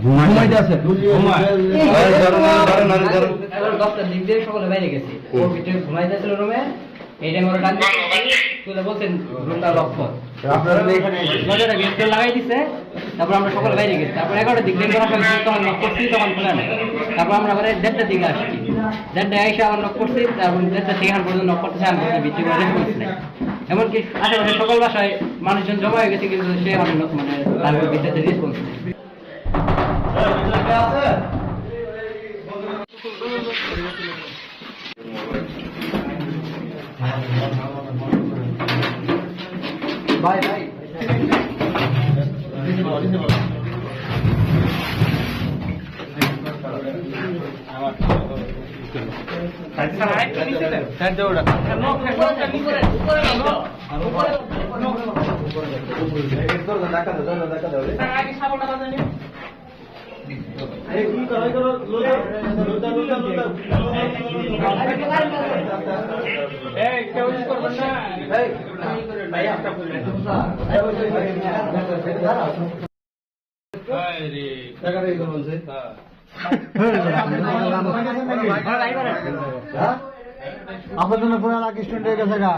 ঘুমাইতে আছে সকলে বাইরে গেছে ওর ভিতরে ঘুমাইতে ছিল রুমে এই টাইম ওরা ডাক তুলে বলছেন রুমটা লক্ষ্য আপনারা এখানে দরজাটা গেট লাগাই দিছে তারপর আমরা সকলে বাইরে গেছি তারপর 11টার দিক থেকে তখন নক করছি তখন খোলা নেই তারপর আমরা আবার 1:30টার দিকে আসছি 1:30টায় এসে আবার নক করছি তারপর 1:30টা থেকে পর্যন্ত নক করতেছে আমি ভিত্তি করে রেসপন্স নেই এমনকি আশেপাশে সকল বাসায় মানুষজন জমা হয়ে গেছে কিন্তু সে মানে তার ভিত্তিতে রেসপন্স নেই ভাই ভাই আপনার জন্য পুরা লাকি স্টুডেন্ট হয়ে গেছে গা